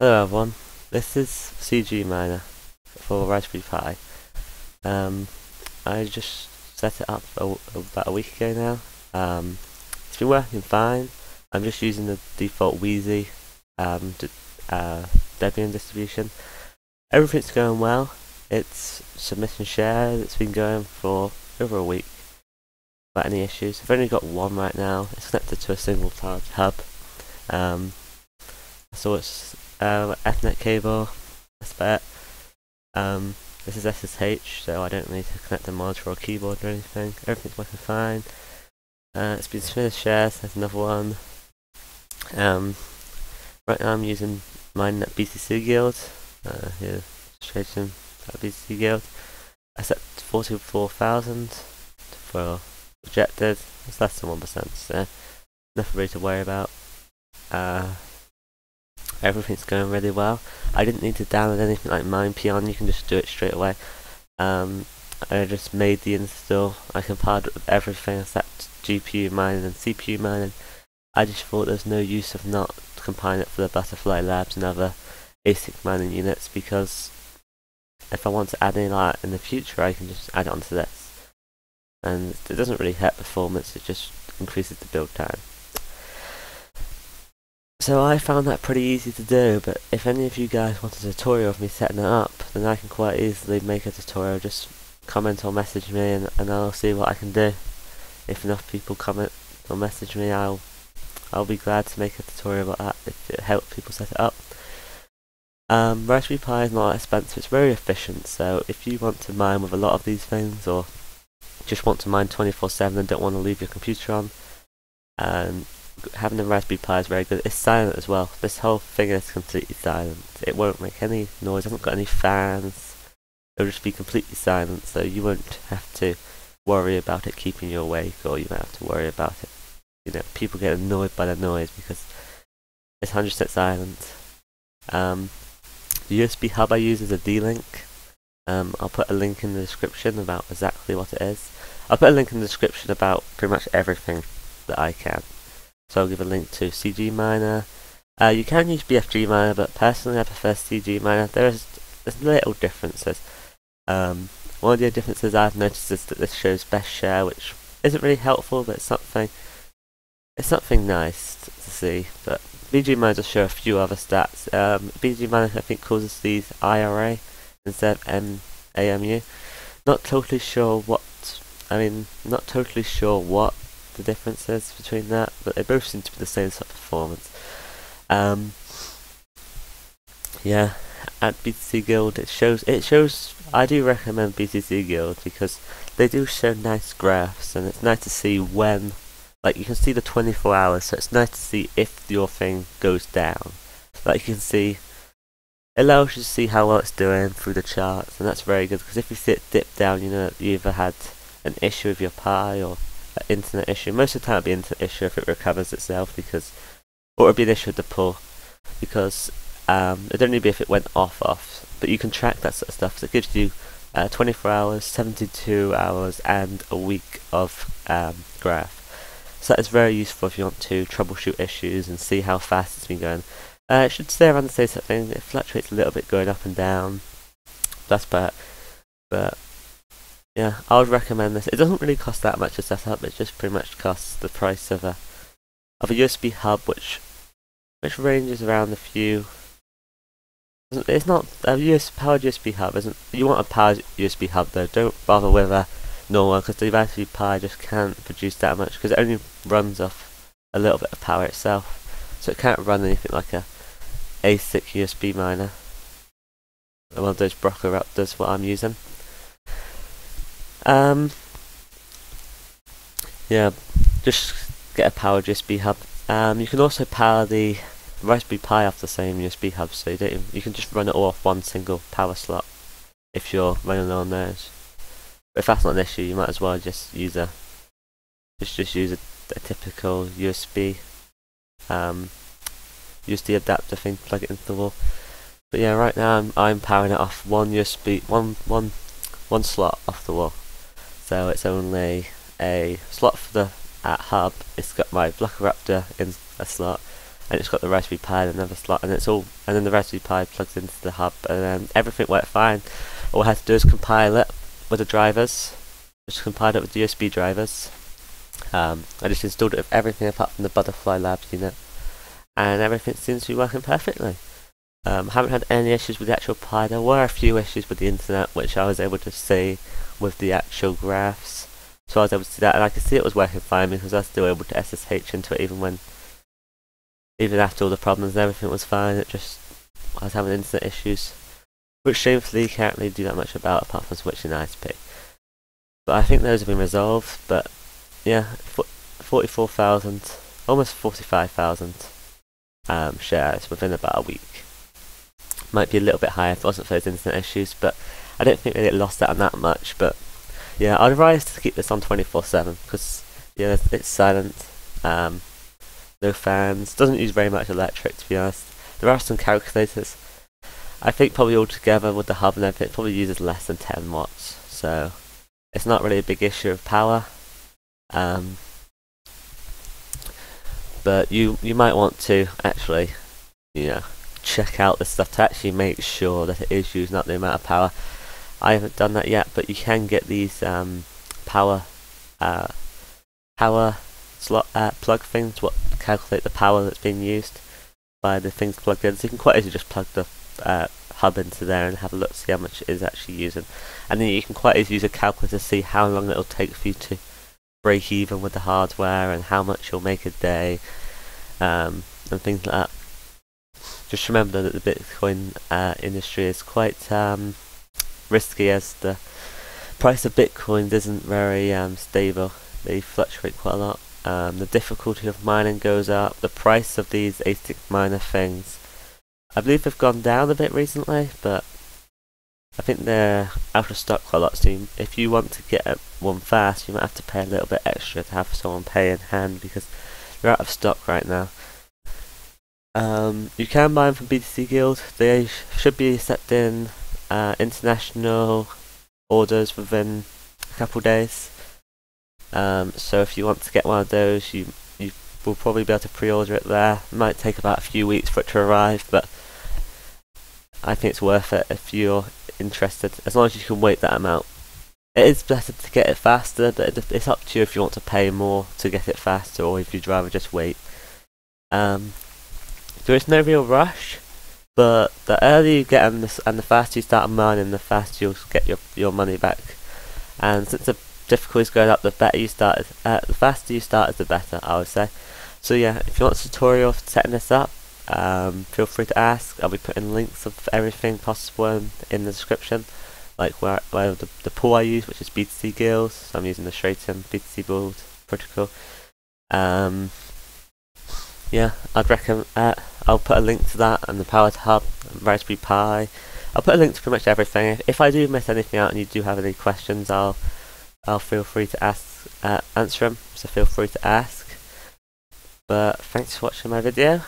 Hello everyone, this is Cgminer for Raspberry Pi. I just set it up about a week ago now. It's been working fine. I'm just using the default wheezy Debian distribution. Everything's going well. It's submit and share. It's been going for over a week without any issues. I've only got one right now. It's connected to a single large hub. So it's Ethernet cable, that's about it. This is SSH, so I don't need to connect a monitor or keyboard or anything. Everything's working fine. It's been finished shares, there's another one. Right now I'm using mine at BTC Guild. Here's illustration at BTC Guild. I set 44,000 for projected. It's less than 1%, so nothing really to worry about. Everything's going really well. I didn't need to download anything like MinePeon, you can just do it straight away. I just made the install. I compiled it with everything except GPU mining and CPU mining. I just thought there's no use of not compiling it for the Butterfly Labs and other ASIC mining units, because if I want to add any like in the future I can just add it onto this. And it doesn't really hurt performance, it just increases the build time. So I found that pretty easy to do, but if any of you guys want a tutorial of me setting it up, then I can quite easily make a tutorial. Just comment or message me and I'll see what I can do. If enough people comment or message me, I'll be glad to make a tutorial about that if it helps people set it up. Raspberry Pi is not expensive, it's very efficient, so if you want to mine with a lot of these things, or just want to mine 24/7 and don't want to leave your computer on, having a Raspberry Pi is very good. It's silent as well. This whole thing is completely silent. It won't make any noise, it hasn't got any fans. It'll just be completely silent, so you won't have to worry about it keeping you awake, or you won't have to worry about it. You know, people get annoyed by the noise because it's 100% silent. The USB hub I use is a D-Link. I'll put a link in the description about exactly what it is. I'll put a link in the description about pretty much everything that I can. So I'll give a link to Cgminer. You can use BFG Miner, but personally I prefer Cgminer. There's little differences. One of the differences I've noticed is that this shows best share, which isn't really helpful, but it's something nice to see. But BG Miner does show a few other stats. BG Miner I think causes these IRA instead of AMU. Not totally sure what the difference is between that, but they both seem to be the same sort of performance. Yeah, at BTC Guild it shows. I do recommend BTC Guild because they do show nice graphs, and it's nice to see when, like you can see the 24 hours, so it's nice to see if your thing goes down. Like you can see, it allows you to see how well it's doing through the charts, and that's very good, because if you see it dip down, you know that you either had an issue with your Pi or an internet issue. Most of the time it'll be an internet issue if it recovers itself, or it'll be an issue with the pull, because it'd only be if it went off, but you can track that sort of stuff, so it gives you 24 hours, 72 hours and a week of graph. So that is very useful if you want to troubleshoot issues and see how fast it's been going. It should stay around the same sort of thing. It fluctuates a little bit going up and down, that's bad, but yeah, I would recommend this. It doesn't really cost that much to set up. It just pretty much costs the price of a USB hub, which ranges around a few. It's not a powered USB hub. You want a powered USB hub though? Don't bother with a normal one, because the Raspberry Pi just can't produce that much, because it only runs off a little bit of power itself, so it can't run anything like a ASIC USB miner. One of those Raptors, what I'm using. Yeah, just get a powered USB hub. You can also power the Raspberry Pi off the same USB hub, so you can just run it all off one single power slot if you're running on those. But if that's not an issue, you might as well just use a typical USB adapter thing, plug it into the wall. But yeah, right now I'm powering it off one slot off the wall. So it's only a slot for the hub. It's got my Raptor in a slot, and it's got the Raspberry Pi in another slot, and then the Raspberry Pi plugs into the hub, and then everything worked fine. All I had to do is compile it with the drivers. Just compiled it with USB drivers. I just installed it with everything apart from the Butterfly Labs unit, and everything seems to be working perfectly. Haven't had any issues with the actual Pi. There were a few issues with the internet, which I was able to see with the actual graphs. So I was able to see that, and I could see it was working fine because I was still able to SSH into it even after all the problems and everything was fine. I was having internet issues, which shamefully you can't really do that much about apart from switching ISP. But I think those have been resolved. But yeah, 44,000, almost 45,000 shares within about a week. Might be a little bit higher if it wasn't for those internet issues, but I don't think it lost out on that much. But yeah, I'd advise to keep this on 24/7 because yeah, it's silent, no fans, doesn't use very much electric, to be honest. There are some calculators. I think probably altogether with the hub and everything, it probably uses less than 10 watts, so it's not really a big issue of power. But you might want to actually, check out this stuff to actually make sure that it is using up the amount of power. I haven't done that yet, but you can get these power slot plug things, what calculate the power that's being used by the things plugged in. So you can quite easily just plug the hub into there and have a look, see how much it is actually using, and then you can quite easily use a calculator to see how long it'll take for you to break even with the hardware and how much you'll make a day, and things like that. Just remember that the Bitcoin industry is quite risky, as the price of Bitcoins isn't very stable. They fluctuate quite a lot. The difficulty of mining goes up. The price of these ASIC miner things, I believe they've gone down a bit recently, but I think they're out of stock quite a lot. So if you want to get one fast, you might have to pay a little bit extra to have someone pay in hand because they're out of stock right now. You can buy them from BTC Guild. They should be accepting international orders within a couple of days. So if you want to get one of those, you will probably be able to pre-order it there. It might take about a few weeks for it to arrive, but I think it's worth it if you're interested, as long as you can wait that amount. It is better to get it faster, but it's up to you if you want to pay more to get it faster or if you'd rather just wait. There is no real rush, but the earlier you get them and the faster you start mining, the faster you'll get your money back. And since the difficulty is going up, the better you start. The faster you start, the better, I would say. So yeah, if you want a tutorial for setting this up, feel free to ask. I'll be putting links of everything possible in the description, like where the pool I use, which is BTC Guild. So I'm using the Straighten BTC Guild protocol. Yeah, I'd recommend. I'll put a link to that and the Powered Hub, and Raspberry Pi. I'll put a link to pretty much everything. If I do miss anything out and you do have any questions, I'll feel free to answer them. So feel free to ask. But thanks for watching my video.